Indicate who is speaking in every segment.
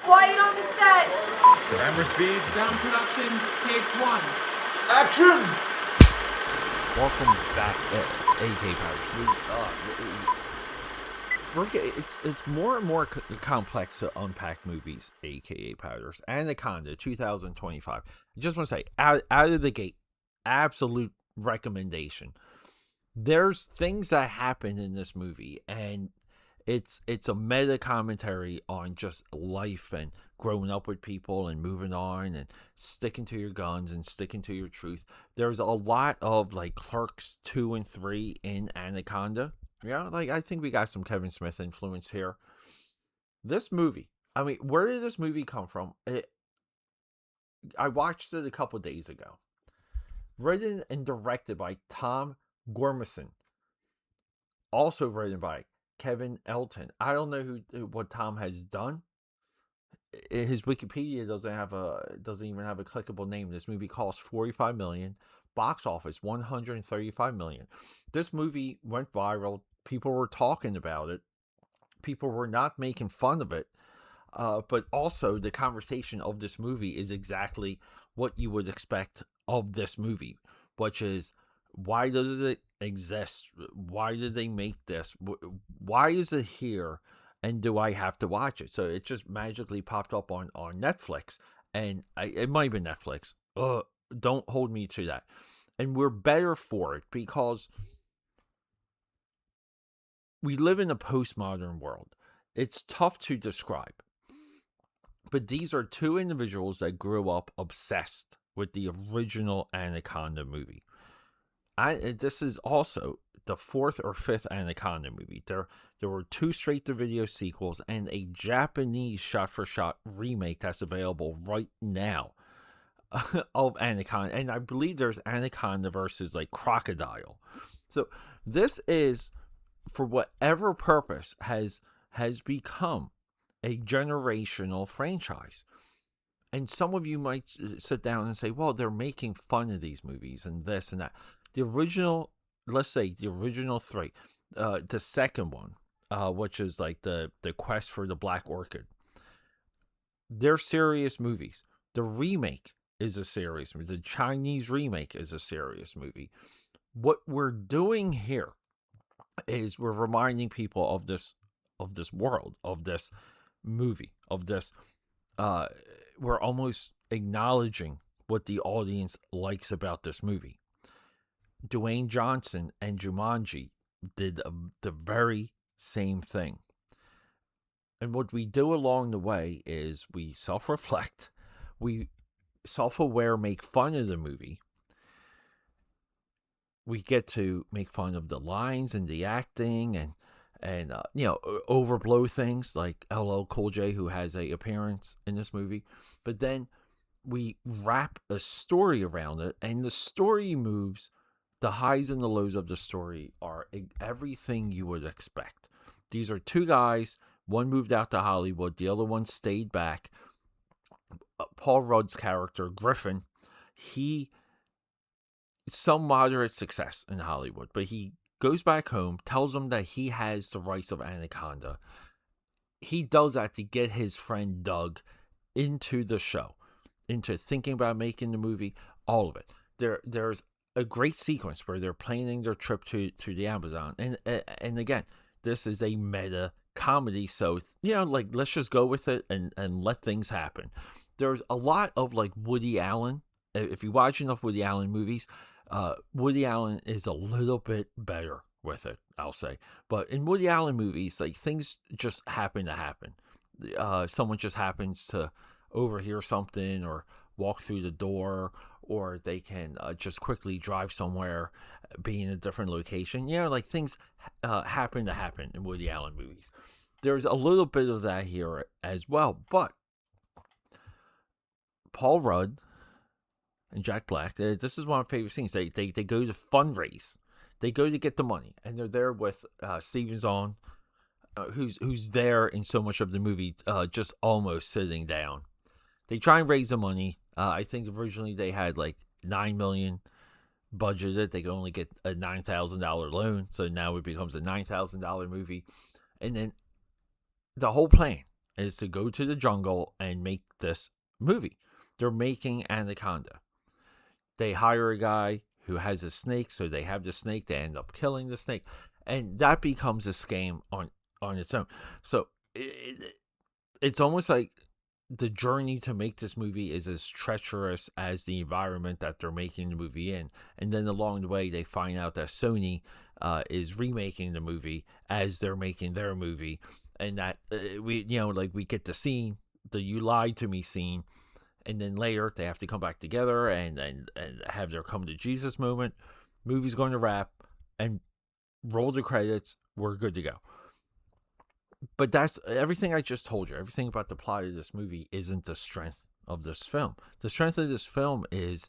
Speaker 1: Quiet on the set.
Speaker 2: Camera speed.
Speaker 3: Sound production, take one.
Speaker 2: Action!
Speaker 4: Welcome back at AKAPAD. It's more and more complex to unpack movies, AKAPADers. Anaconda 2025. I just want to say, out of the gate, absolute recommendation. There's things that happen in this movie, and it's a meta commentary on just life and growing up with people and moving on and sticking to your guns and sticking to your truth. There's a lot of like Clerks 2 and 3 in Anaconda. Yeah, like I think we got some Kevin Smith influence here. This movie, I mean, where did this movie come from? I watched it a couple days ago. Written and directed by Tom Gormican. Also written by Kevin Elton. I don't know what Tom has done. His Wikipedia doesn't even have a clickable name. This movie cost $45 million. Box office $135 million. This movie went viral. People were talking about it. People were not making fun of it. But also the conversation of this movie is exactly what you would expect of this movie, which is, why does it exist? Why did they make this? Why is it here? And do I have to watch it? So it just magically popped up on Netflix, and it might have been Netflix. Don't hold me to that. And we're better for it because we live in a postmodern world. It's tough to describe. But these are two individuals that grew up obsessed with the original Anaconda movie. This is also the fourth or fifth Anaconda movie. There were two straight-to-video sequels and a Japanese shot-for-shot remake that's available right now of Anaconda. And I believe there's Anaconda versus like Crocodile. So this is, for whatever purpose, has become a generational franchise. And some of you might sit down and say, well, they're making fun of these movies and this and that. The original, let's say the original three, the second one, which is like the Quest for the Black Orchid, they're serious movies. The remake is a serious movie. The Chinese remake is a serious movie. What we're doing here is we're reminding people of this world, of this movie, of this. We're almost acknowledging what the audience likes about this movie. Dwayne Johnson and Jumanji did the very same thing. And what we do along the way is we self-reflect, we self-aware make fun of the movie. We get to make fun of the lines and the acting and overblow things like LL Cool J, who has a appearance in this movie. But then we wrap a story around it, and the story moves. The highs and the lows of the story are everything you would expect. These are two guys. One moved out to Hollywood. The other one stayed back. Paul Rudd's character, Griffin, some moderate success in Hollywood, but he goes back home, tells them that he has the rights of Anaconda. He does that to get his friend Doug into the show, into thinking about making the movie, all of it. There's a great sequence where they're planning their trip to the Amazon. And again, this is a meta comedy. So, let's just go with it and let things happen. There's a lot of like Woody Allen. If you watch enough Woody Allen movies, Woody Allen is a little bit better with it, I'll say. But in Woody Allen movies, like things just happen to happen. Someone just happens to overhear something or walk through the door, or they can just quickly drive somewhere, be in a different location. Like things happen to happen in Woody Allen movies. There's a little bit of that here as well. But Paul Rudd and Jack Black, this is one of my favorite scenes. They go to fundraise. They go to get the money, and they're there with Steven Zahn, who's there in so much of the movie, just almost sitting down. They try and raise the money. I think originally they had like $9 million budgeted. They could only get a $9,000 loan, so now it becomes a $9,000 movie. And then the whole plan is to go to the jungle and make this movie. They're making Anaconda. They hire a guy who has a snake, so they have the snake. They end up killing the snake, and that becomes a scam on its own. So it's almost like the journey to make this movie is as treacherous as the environment that they're making the movie in. And then along the way, they find out that Sony is remaking the movie as they're making their movie, and that we get the scene, the "you lied to me" scene, and then later they have to come back together and have their come to Jesus moment. Movie's going to wrap and roll the credits. We're good to go. But that's everything I just told you. Everything about the plot of this movie isn't the strength of this film. The strength of this film is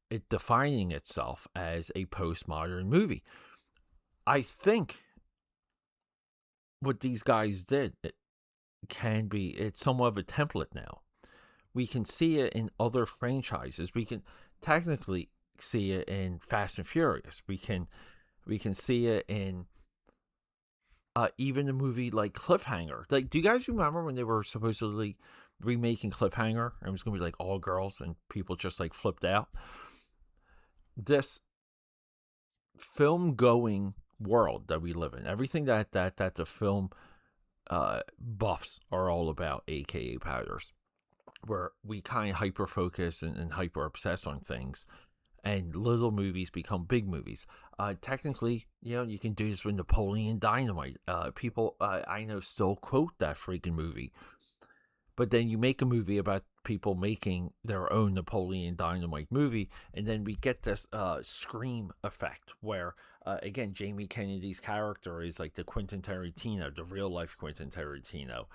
Speaker 4: it defining itself as a postmodern movie. I think what these guys did, it's somewhat of a template now. We can see it in other franchises. We can technically see it in Fast and Furious. We can see it in even a movie like Cliffhanger. Like, do you guys remember when they were supposedly remaking Cliffhanger? And it was going to be like all girls and people just like flipped out. This film going world that we live in, everything that the film buffs are all about, aka powders, where we kind of hyper focus and hyper obsess on things, and little movies become big movies. Technically, you can do this with Napoleon Dynamite. People I know still quote that freaking movie. But then you make a movie about people making their own Napoleon Dynamite movie, and then we get this Scream effect where, again, Jamie Kennedy's character is like the Quentin Tarantino, the real-life Quentin Tarantino,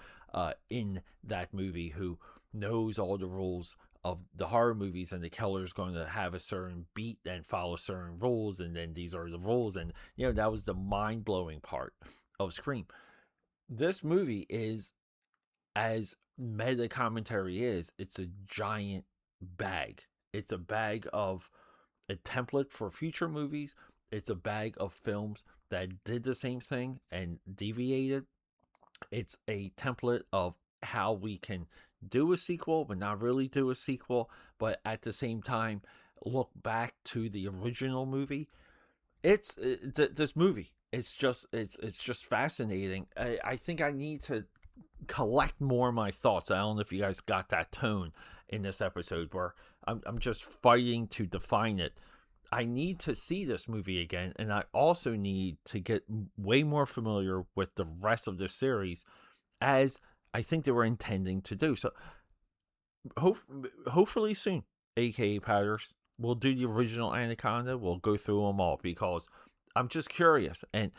Speaker 4: in that movie, who knows all the rules of the horror movies, and the killer's going to have a certain beat and follow certain rules, and then these are the rules, and that was the mind-blowing part of Scream. This movie is, as meta commentary is, it's a giant bag. It's a bag of a template for future movies. It's a bag of films that did the same thing and deviated. It's a template of how we can do a sequel, but not really do a sequel, but at the same time look back to the original movie. This movie. It's just fascinating. I think I need to collect more of my thoughts. I don't know if you guys got that tone in this episode where I'm just fighting to define it. I need to see this movie again, and I also need to get way more familiar with the rest of the series, as I think they were intending to do. So hopefully soon, aka Powders, we'll do the original Anaconda. We'll go through them all, because I'm just curious, and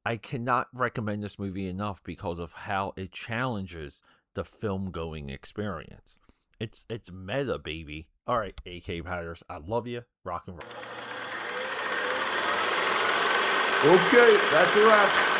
Speaker 4: I cannot recommend this movie enough because of how it challenges the film going experience. It's meta, baby. All right, AK Powders, I love you. Rock and roll.
Speaker 2: Okay, that's a wrap.